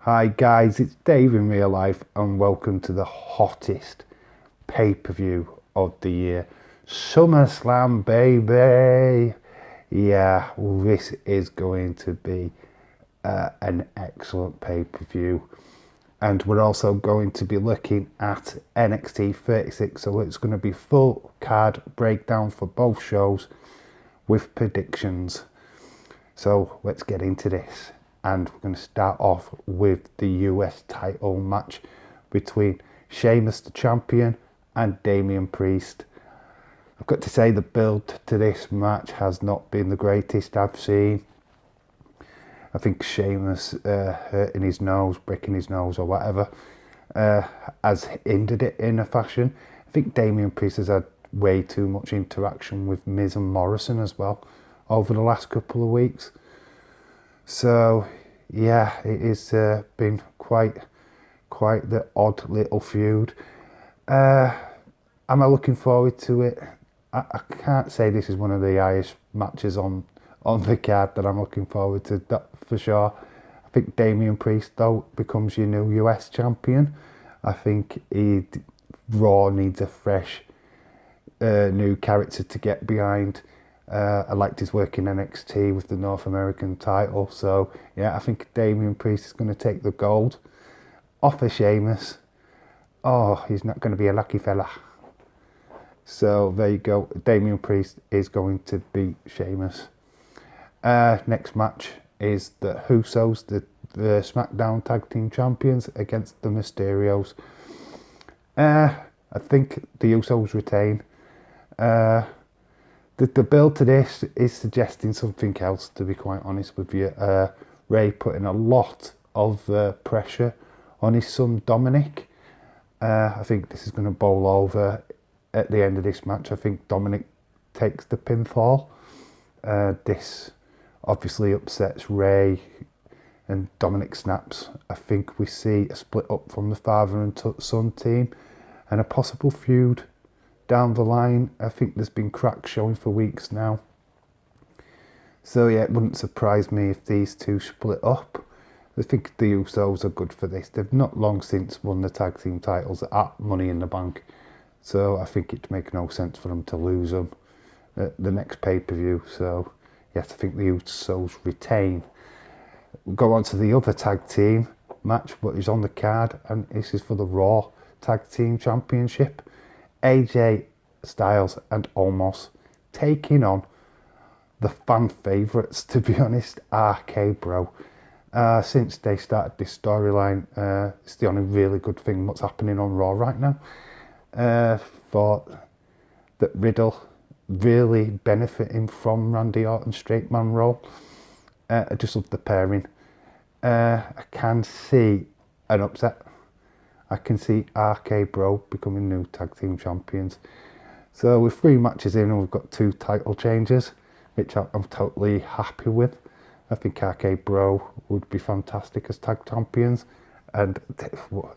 Hi guys, it's Dave in real life and welcome to the hottest pay-per-view of the year. Summerslam, baby! Yeah, this is going to be an excellent pay-per-view. And we're also going to be looking at NXT 36, so it's going to be full card breakdown for both shows with predictions. So let's get into this. And we're going to start off with the US title match between Sheamus the champion and Damien Priest. I've got to say the build to this match has not been the greatest I've seen. I think Sheamus hurting his nose, breaking his nose or whatever has hindered it in a fashion. I think Damien Priest has had way too much interaction with Miz and Morrison as well over the last couple of weeks. So yeah, it has been quite the odd little feud. Am I looking forward to it? I can't say this is one of the highest matches on the card that I'm looking forward to, that for sure. I think Damien Priest though becomes your new US champion. I think Raw needs a fresh new character to get behind. I liked his work in NXT with the North American title, so yeah, I think Damien Priest is going to take the gold off of Sheamus. Oh, he's not going to be a lucky fella. So there you go, Damien Priest is going to beat Sheamus. Next match is the Usos, the SmackDown Tag Team Champions, against the Mysterios. I think the Usos retain. The build to this is suggesting something else, to be quite honest with you. Ray putting a lot of pressure on his son Dominic. I think this is going to bowl over at the end of this match. I think Dominic takes the pinfall. This obviously upsets Ray and Dominic snaps. I think we see a split up from the father and son team and a possible feud down the line. I think there's been cracks showing for weeks now. So yeah, it wouldn't surprise me if these two split up. I think the Usos are good for this. They've not long since won the tag team titles at Money in the Bank. So I think it'd make no sense for them to lose them at the next pay-per-view. So yes, I think the Usos retain. We'll go on to the other tag team match, what is on the card, and this is for the Raw Tag Team Championship. AJ Styles and Omos taking on the fan favourites, to be honest, RK Bro. Since they started this storyline, it's the only really good thing what's happening on Raw right now. Thought that Riddle really benefiting from Randy Orton's straight man role. I just love the pairing. I can see an upset. I can see RK Bro becoming new tag team champions. So with 3 matches in and we've got 2 title changes, which I'm totally happy with. I think RK Bro would be fantastic as tag champions, and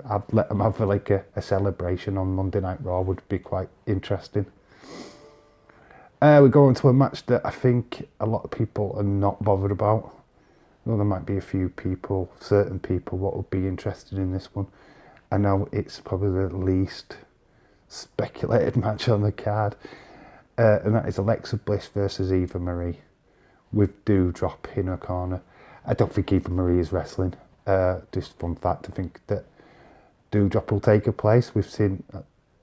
I'd let them have like a celebration on Monday Night Raw. Would be quite interesting. We go into a match that I think a lot of people are not bothered about. Well, there might be a few people, certain people, what would be interested in this one. I know it's probably the least speculated match on the card, and that is Alexa Bliss versus Eva Marie, with Dudrop in her corner. I don't think Eva Marie is wrestling. Just fun fact, I think that Dudrop will take her place. We've seen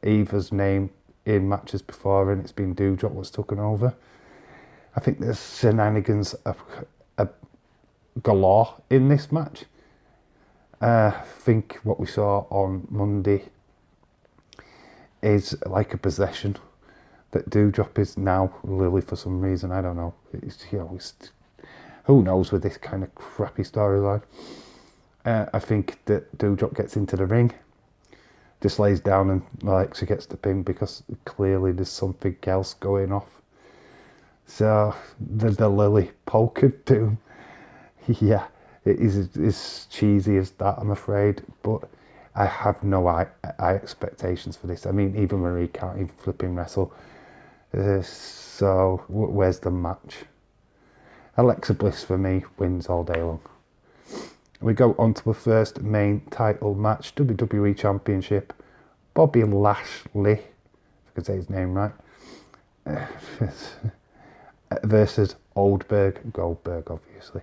Eva's name in matches before, and it's been Dudrop what's taken over. I think there's shenanigans galore in this match. I think what we saw on Monday is like a possession that Dudrop is now Lily for some reason. I don't know. Who knows with this kind of crappy storyline. I think that Dudrop gets into the ring, just lays down, and Alexa gets the pin because clearly there's something else going off. So the Lily poke of doom. Yeah. It is as cheesy as that, I'm afraid, but I have no high expectations for this. I mean, Eva Marie can't even flipping wrestle. So where's the match? Alexa Bliss for me wins all day long. We go on to the first main title match, WWE Championship. Bobby Lashley, if I can say his name right, versus Goldberg, obviously.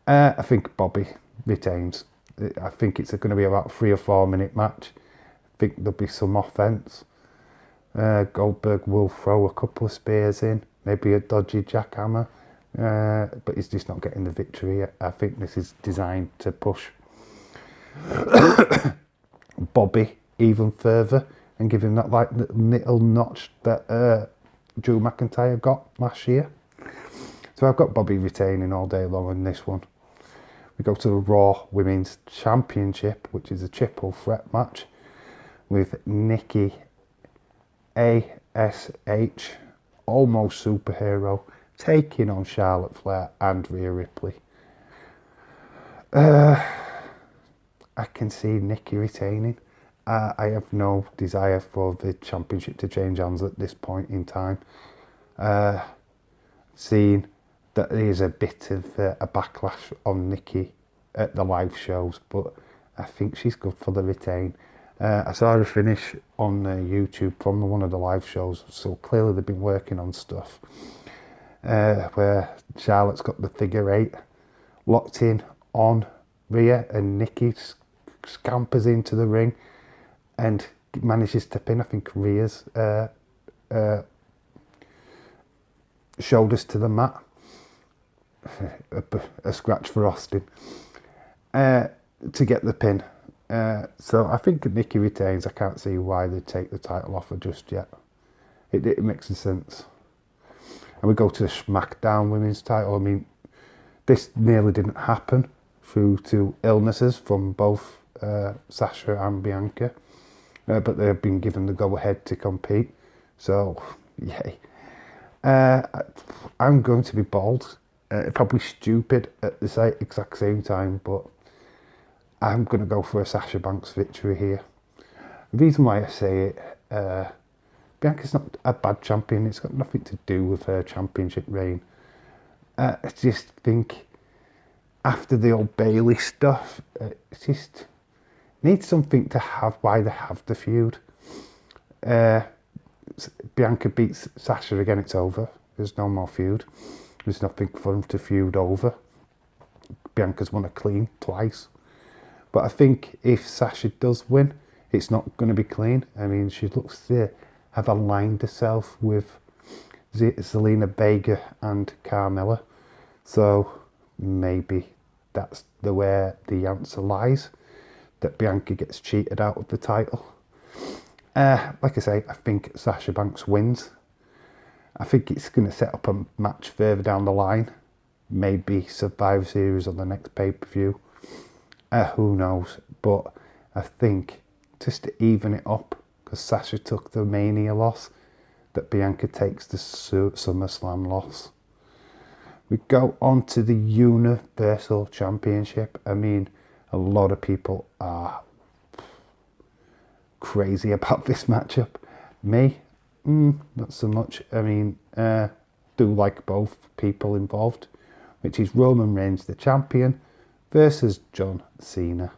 I think Bobby retains. I think it's going to be about 3 or 4 minute match. I think there'll be some offense. Goldberg will throw a couple of spears in, maybe a dodgy jackhammer, but he's just not getting the victory yet. I think this is designed to push Bobby even further and give him that like little notch that Drew McIntyre got last year. So I've got Bobby retaining all day long in this one. We go to the Raw Women's Championship, which is a triple threat match with Nikki, A.S.H, almost superhero, taking on Charlotte Flair and Rhea Ripley. I can see Nikki retaining. I have no desire for the championship to change hands at this point in time. Seeing that there is a bit of a backlash on Nikki at the live shows, but I think she's good for the retain. I saw her finish on YouTube from one of the live shows, so clearly they've been working on stuff where Charlotte's got the figure 8 locked in on Rhea, and Nikki scampers into the ring and manages to pin, I think, Rhea's shoulders to the mat. A scratch for Austin to get the pin. So I think Nikki retains. I can't see why they take the title off her just yet. It makes sense. And we go to the SmackDown Women's title. I mean, this nearly didn't happen due to illnesses from both Sasha and Bianca, but they've been given the go-ahead to compete. So, yay. I'm going to be bold. Probably stupid at the exact same time, but I'm going to go for a Sasha Banks victory here. The reason why I say it, Bianca's not a bad champion. It's got nothing to do with her championship reign. I just think after the old Bailey stuff, it just needs something to have why they have the feud. Bianca beats Sasha again, it's over. There's no more feud. There's nothing for them to feud over. Bianca's won a clean twice. But I think if Sasha does win, it's not going to be clean. I mean, she looks to have aligned herself with Zelina Vega and Carmella. So maybe that's where the answer lies, that Bianca gets cheated out of the title. Like I say, I think Sasha Banks wins. I think it's going to set up a match further down the line. Maybe Survivor Series or the next pay-per-view. Who knows? But I think just to even it up, because Sasha took the Mania loss, that Bianca takes the SummerSlam loss. We go on to the Universal Championship. I mean, a lot of people are crazy about this matchup. Me, not so much. I mean, do like both people involved, which is Roman Reigns, the champion, versus John Cena.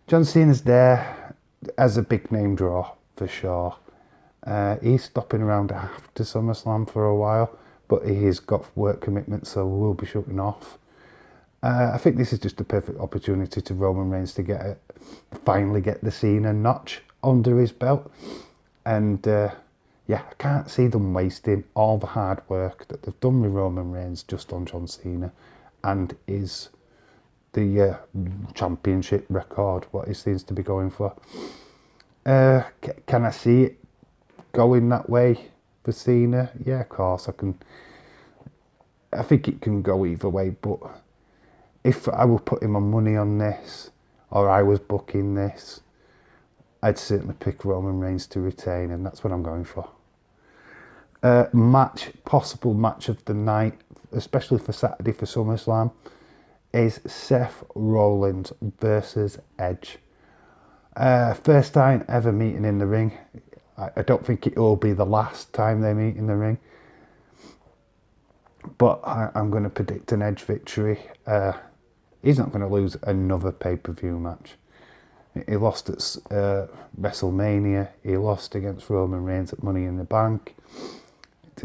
John Cena's there as a big name draw for sure. He's stopping around after SummerSlam for a while, but he's got work commitments, so we'll be shutting off. I think this is just a perfect opportunity to Roman Reigns to finally get the Cena notch under his belt. And yeah, I can't see them wasting all the hard work that they've done with Roman Reigns just on John Cena and the championship record, what he seems to be going for. Can I see it going that way for Cena? Yeah, of course I can. I think it can go either way, but if I were putting my money on this, or I was booking this, I'd certainly pick Roman Reigns to retain, and that's what I'm going for. Possible match of the night, especially for Saturday for SummerSlam, is Seth Rollins versus Edge. First time ever meeting in the ring. I don't think it will be the last time they meet in the ring. But I'm going to predict an Edge victory. He's not going to lose another pay-per-view match. He lost at WrestleMania. He lost against Roman Reigns at Money in the Bank.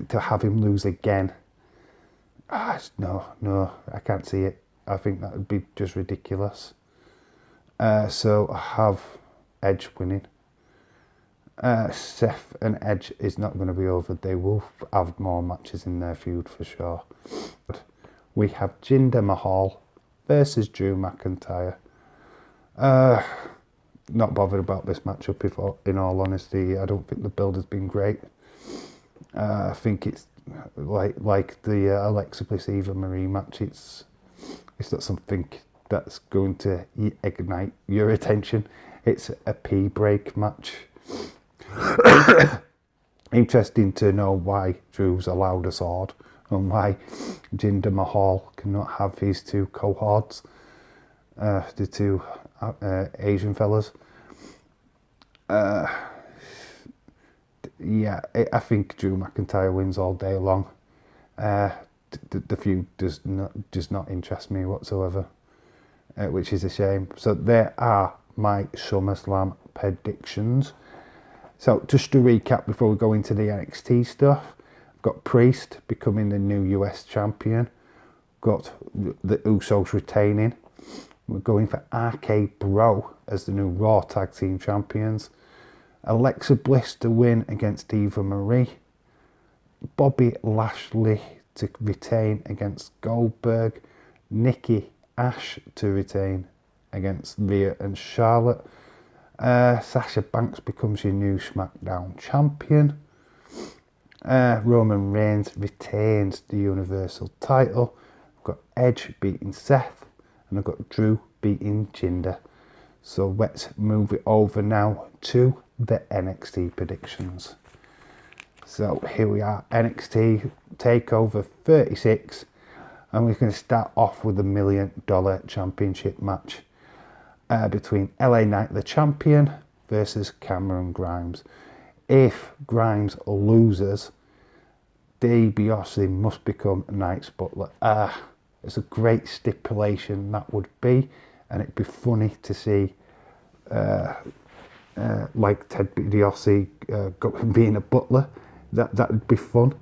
To have him lose again, no, I can't see it. I think that would be just ridiculous. So I have Edge winning. Seth and Edge is not going to be over. They will have more matches in their feud for sure. We have Jinder Mahal versus Drew McIntyre. Not bothered about this matchup, in all honesty. I don't think the build has been great. I think it's like the Alexa Bliss Eva Marie match. It's not something that's going to ignite your attention. It's a pee break match. Interesting to know why Drew's allowed a sword and why Jinder Mahal cannot have his two cohorts, the two Asian fellas. Yeah, I think Drew McIntyre wins all day long. The feud does not interest me whatsoever, which is a shame. So there are my SummerSlam predictions. So just to recap before we go into the NXT stuff, I've got Priest becoming the new US champion. Got the Usos retaining. We're going for RK Bro as the new Raw Tag Team Champions. Alexa Bliss to win against Eva Marie. Bobby Lashley to retain against Goldberg. Nikki A.S.H to retain against Rhea and Charlotte. Sasha Banks becomes your new SmackDown champion. Roman Reigns retains the Universal title. I've got Edge beating Seth, and I've got Drew beating Jinder. So let's move it over now to the NXT predictions. So here we are, NXT Takeover 36, and we're going to start off with the $1 million championship match between LA Knight, the champion, versus Cameron Grimes. If Grimes loses, DiBiase must become Knight's butler. It's a great stipulation that would be, and it'd be funny to see like Ted DiBiase being a butler. That would be fun,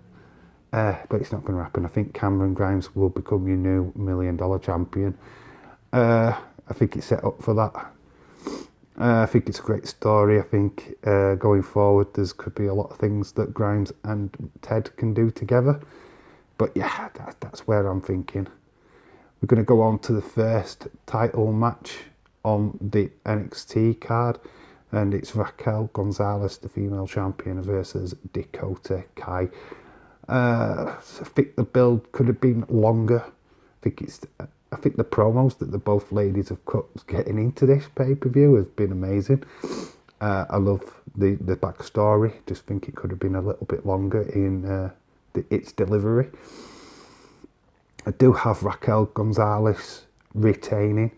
but it's not going to happen. I think Cameron Grimes will become your new $1 million champion. I think it's set up for that. I think it's a great story. I think going forward there could be a lot of things that Grimes and Ted can do together. But yeah, that's where I'm thinking. We're going to go on to the first title match on the NXT card, and it's Raquel Gonzalez, the female champion, versus Dakota Kai. I think the build could have been longer. I think the promos that the both ladies have cut getting into this pay-per-view has been amazing. I love the backstory. Just think it could have been a little bit longer in its delivery. I do have Raquel Gonzalez retaining,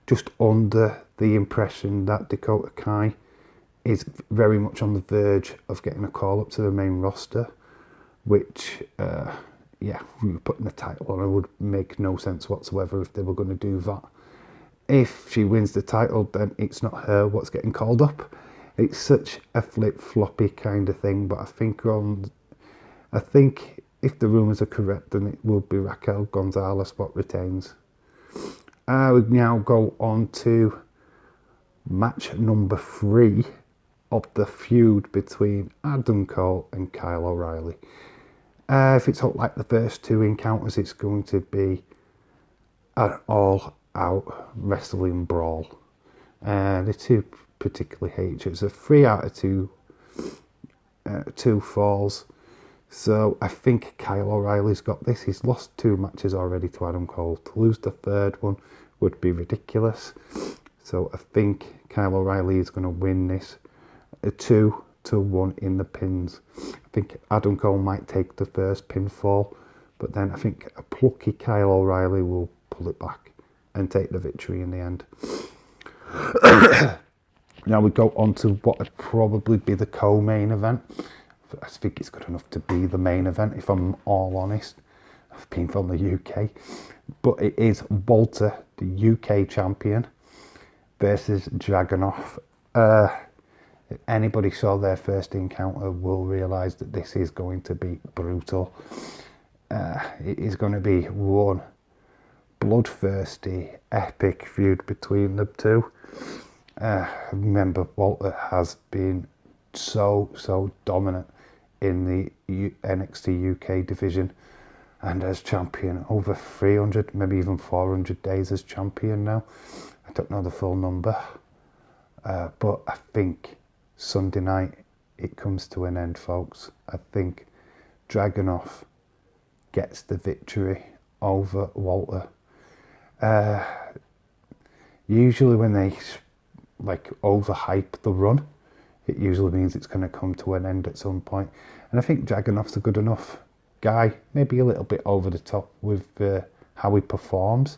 just under the impression that Dakota Kai is very much on the verge of getting a call up to the main roster, which putting the title on her would make no sense whatsoever if they were going to do that. If she wins the title, then it's not her what's getting called up. It's such a flip-floppy kind of thing, but I think if the rumours are correct, then it will be Raquel Gonzalez what retains. We now go on to match number 3 of the feud between Adam Cole and Kyle O'Reilly. If it's not like the first 2 encounters, it's going to be an all-out wrestling brawl. The two particularly hate each other. It's a 3 out of 2 falls. So I think Kyle O'Reilly's got this. He's lost 2 matches already to Adam Cole. To lose the 3rd one would be ridiculous. So I think Kyle O'Reilly is going to win this 2-1 in the pins. I think Adam Cole might take the first pinfall, but then I think a plucky Kyle O'Reilly will pull it back and take the victory in the end. Now we go on to what would probably be the co-main event. I think it's good enough to be the main event, if I'm all honest. being from the UK, but it is Walter, the UK champion, versus Dragunov. If anybody saw their first encounter will realise that this is going to be brutal. It is going to be one bloodthirsty, epic feud between the two. Remember, Walter has been so dominant in the NXT UK division, and as champion over 300, maybe even 400 days as champion now. I don't know the full number, but I think Sunday night it comes to an end, folks. I think Dragunov gets the victory over Walter. Usually when they like overhype the run, it usually means it's going to come to an end at some point. And I think Dragunov's a good enough guy, maybe a little bit over the top with how he performs,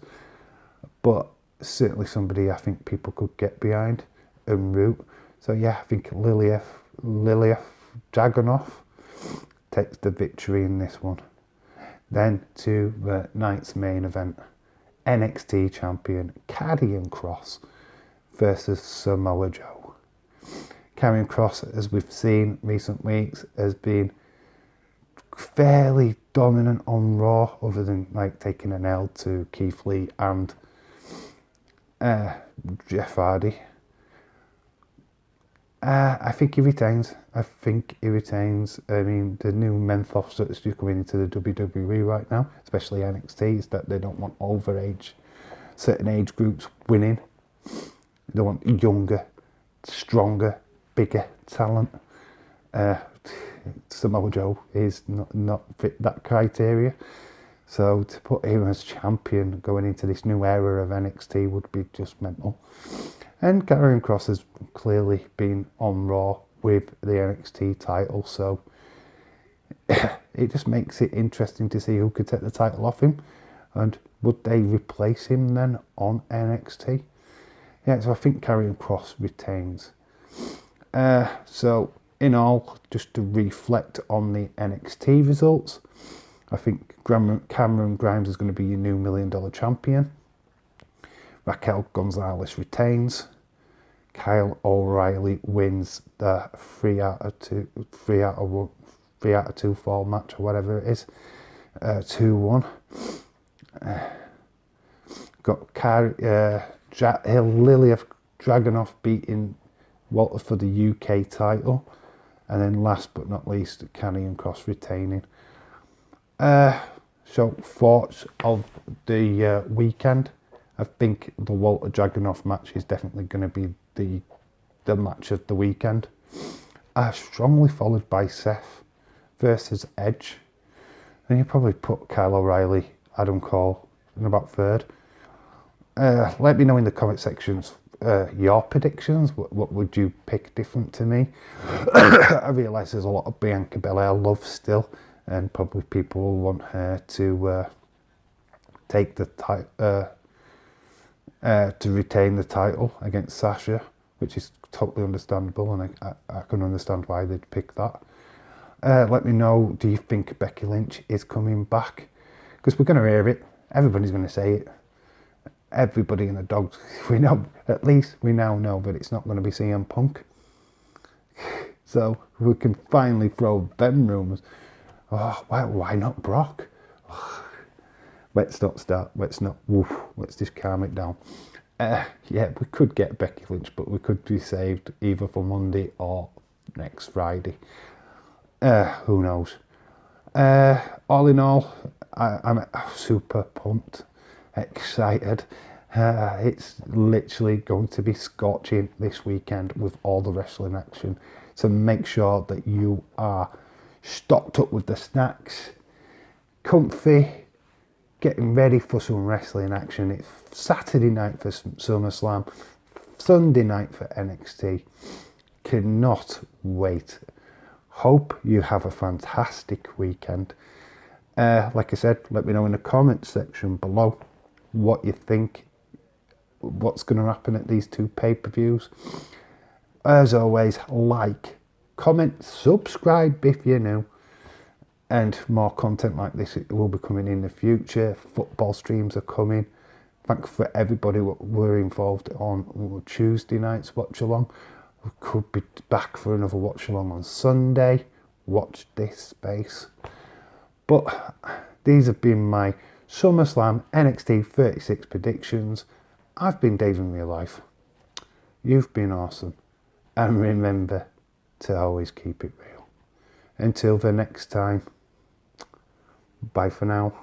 but certainly somebody I think people could get behind and root. So yeah, I think Liliev Dragunov takes the victory in this one. Then to the night's main event, NXT champion Karrion Kross versus Samoa Joe. Karrion Kross, as we've seen recent weeks, has been fairly dominant on Raw, other than like taking an L to Keith Lee and Jeff Hardy. I think he retains. I mean, the new Menthos that's just coming into the WWE right now, especially NXT, is that they don't want certain age groups winning. They want younger, stronger, bigger talent. Samoa Joe is not fit that criteria. So to put him as champion going into this new era of NXT would be just mental. And Karrion Kross has clearly been on Raw with the NXT title, so it just makes it interesting to see who could take the title off him, and would they replace him then on NXT? Yeah, so I think Karrion Kross retains. So in all, just to reflect on the NXT results, I think Cameron Grimes is going to be your new $1 million champion. Raquel Gonzalez retains. Kyle O'Reilly wins the 3 out of 2 fall match, or whatever it is, 2-1. Got Liliev Dragunov beating Walter for the UK title, and then last but not least, Karrion Kross retaining. So thoughts of the weekend. I think the Walter Dragunov match is definitely going to be the match of the weekend. Strongly followed by Seth versus Edge. And you probably put Kyle O'Reilly, Adam Cole in about third. Let me know in the comment sections your predictions. What would you pick different to me? I realise there's a lot of Bianca Belair love still, and probably people will want her to take the title. To retain the title against Sasha, which is totally understandable, and I can understand why they'd pick that. Let me know, do you think Becky Lynch is coming back? Because we're going to hear it. Everybody's going to say it. Everybody in the dogs, we know, at least we now know that it's not going to be CM Punk. So we can finally throw them rumours. Oh, why not Brock? Let's not start, let's just calm it down. Yeah, we could get Becky Lynch, but we could be saved either for Monday or next Friday. Who knows? All in all, I'm super pumped, excited. It's literally going to be scorching this weekend with all the wrestling action. So make sure that you are stocked up with the snacks, comfy, getting ready for some wrestling action. It's Saturday night for SummerSlam, Sunday night for NXT. Cannot wait. Hope you have a fantastic weekend. Like I said, let me know in the comments section below what you think, what's going to happen at these two pay-per-views. As always, like, comment, subscribe if you're new. And more content like this will be coming in the future. Football streams are coming. Thanks for everybody who were involved on Tuesday night's watch along. We could be back for another watch along on Sunday. Watch this space. But these have been my SummerSlam NXT 36 predictions. I've been Dave in real life. You've been awesome. And remember to always keep it real. Until the next time, bye for now.